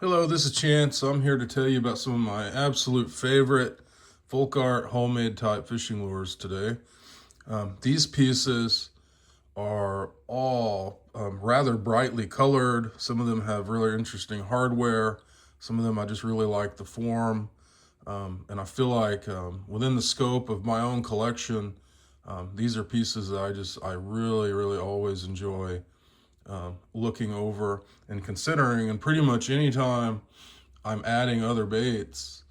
Hello, this is Chance. I'm here to tell you about some of my absolute favorite folk art homemade type fishing lures today. These pieces are all rather brightly colored. Some of them have really interesting hardware. Some of them I just really like the form. And I feel like within the scope of my own collection, these are pieces that I really always enjoy looking over and considering. And pretty much anytime I'm adding other baits,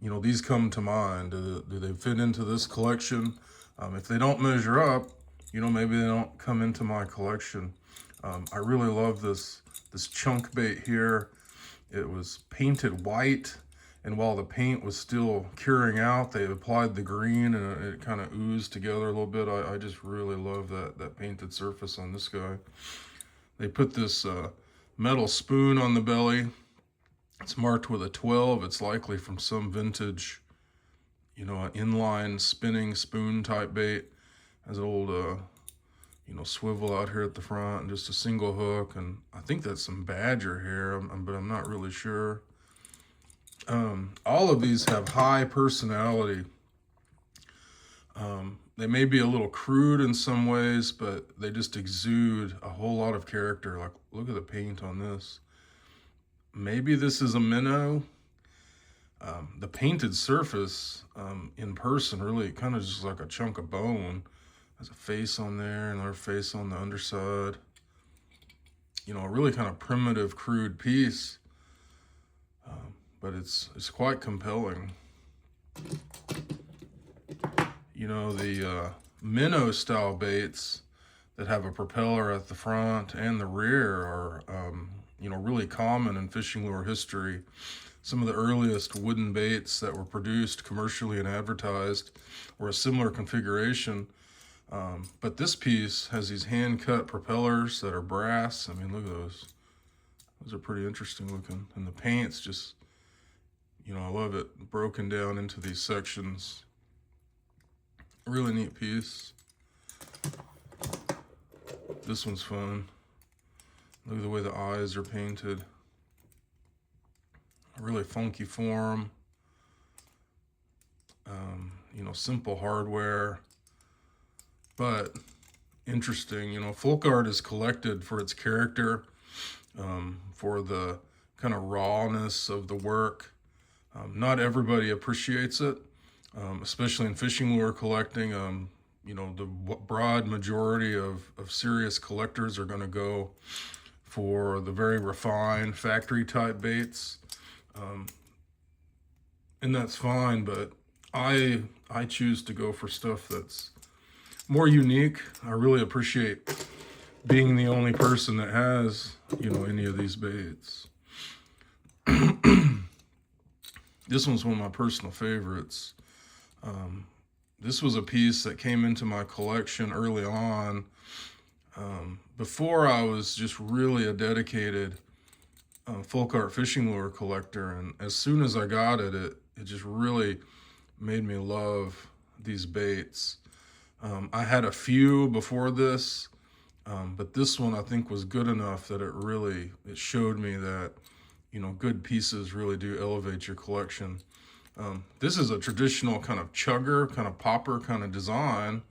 these come to mind. Do they fit into this collection? If they don't measure up, maybe they don't come into my collection. I really love this chunk bait here. It was painted white, and while the paint was still curing out, they applied the green, and it kind of oozed together a little bit. I just really love that painted surface on this guy. They put this metal spoon on the belly. It's marked with a 12. It's likely from some vintage, an inline spinning spoon type bait. Has an old, swivel out here at the front and just a single hook. And I think that's some badger hair, but I'm not really sure. All of these have high personality. They may be a little crude in some ways, but they just exude a whole lot of character. Like, look at the paint on this. Maybe this is a minnow. The painted surface in person really kind of just like a chunk of bone. There's a face on there, another face on the underside. A really kind of primitive, crude piece, but it's quite compelling. The minnow style baits that have a propeller at the front and the rear are, really common in fishing lure history. Some of the earliest wooden baits that were produced commercially and advertised were a similar configuration. But this piece has these hand-cut propellers that are brass. I mean, look at those. Those are pretty interesting looking. And the paint's just, I love it, broken down into these sections. Really neat piece. This one's fun. Look at the way the eyes are painted. A really funky form. Simple hardware, but interesting. Folk art is collected for its character, for the kind of rawness of the work. Not everybody appreciates it, especially in fishing lure collecting. The broad majority of serious collectors are going to go for the very refined factory type baits. And that's fine, but I choose to go for stuff that's more unique. I really appreciate being the only person that has, any of these baits. This one's one of my personal favorites. This was a piece that came into my collection early on, before I was just really a dedicated folk art fishing lure collector. And as soon as I got it, it just really made me love these baits. I had a few before this, but this one I think was good enough that it showed me that, good pieces really do elevate your collection. This is a traditional kind of chugger, kind of popper kind of design,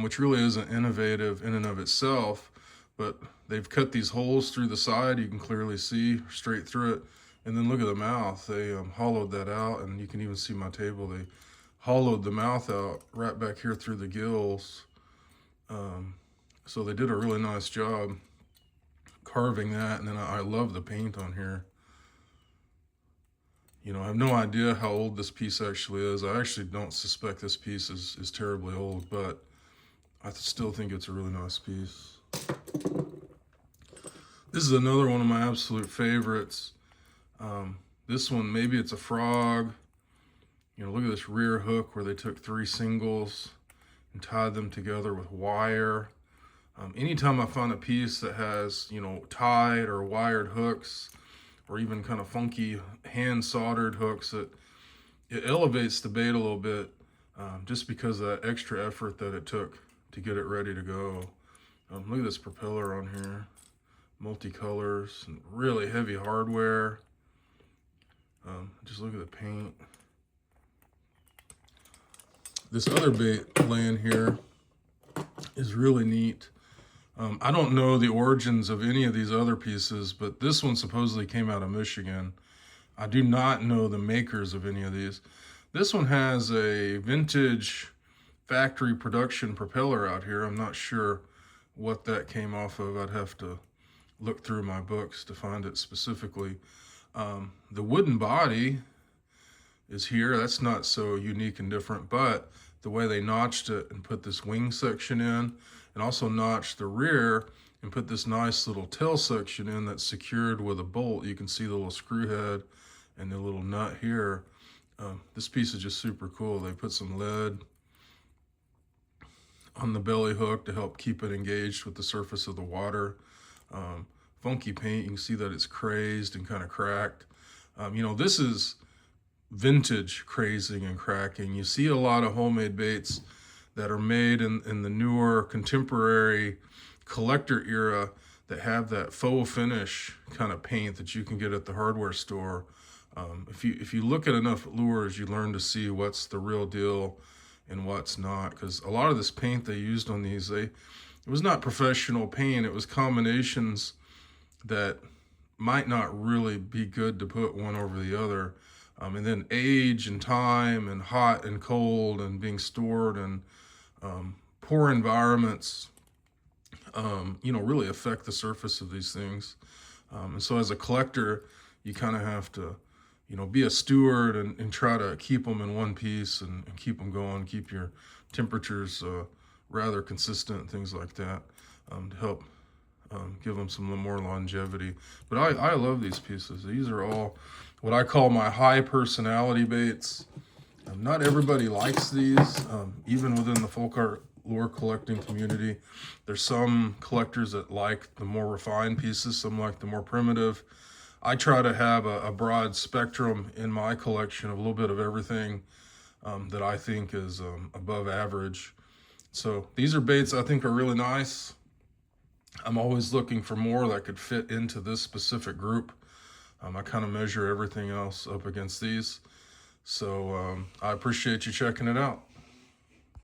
which really isn't innovative in and of itself, but they've cut these holes through the side. You can clearly see straight through it. And then look at the mouth. They hollowed that out, and you can even see my table. They hollowed the mouth out right back here through the gills. So they did a really nice job carving that. And then I love the paint on here. I have no idea how old this piece actually is. I actually don't suspect this piece is terribly old, but I still think it's a really nice piece. This is another one of my absolute favorites. This one, maybe it's a frog. Look at this rear hook where they took 3 singles and tied them together with wire. Anytime I find a piece that has, tied or wired hooks, or even kind of funky hand soldered hooks, it elevates the bait a little bit, just because of that extra effort that it took to get it ready to go. Look at this propeller on here. multicolors and really heavy hardware. Just look at the paint. This other bait laying here is really neat. I don't know the origins of any of these other pieces, but this one supposedly came out of Michigan. I do not know the makers of any of these. This one has a vintage factory production propeller out here. I'm not sure what that came off of. I'd have to look through my books to find it specifically. The wooden body is here. That's not so unique and different, but the way they notched it and put this wing section in, and also notched the rear and put this nice little tail section in that's secured with a bolt. You can see the little screw head and the little nut here. This piece is just super cool. They put some lead on the belly hook to help keep it engaged with the surface of the water. Funky paint. You can see that it's crazed and kind of cracked. You know, this is vintage crazing and cracking. You see a lot of homemade baits that are made in the newer contemporary collector era that have that faux finish kind of paint that you can get at the hardware store. If you look at enough lures, you learn to see what's the real deal and what's not. Because a lot of this paint they used on these, it was not professional paint. It was combinations that might not really be good to put one over the other. And then age and time and hot and cold and being stored in poor environments, you know, really affect the surface of these things. And so as a collector, you kind of have to, you know, be a steward and try to keep them in one piece and keep them going, keep your temperatures rather consistent, things like that, to help give them some more longevity. But I love these pieces. These are all what I call my high personality baits. Not everybody likes these, even within the folk art lure collecting community. There's some collectors that like the more refined pieces, some like the more primitive. I try to have a broad spectrum in my collection of a little bit of everything that I think is above average. So these are baits I think are really nice. I'm always looking for more that could fit into this specific group. I kind of measure everything else up against these. So I appreciate you checking it out.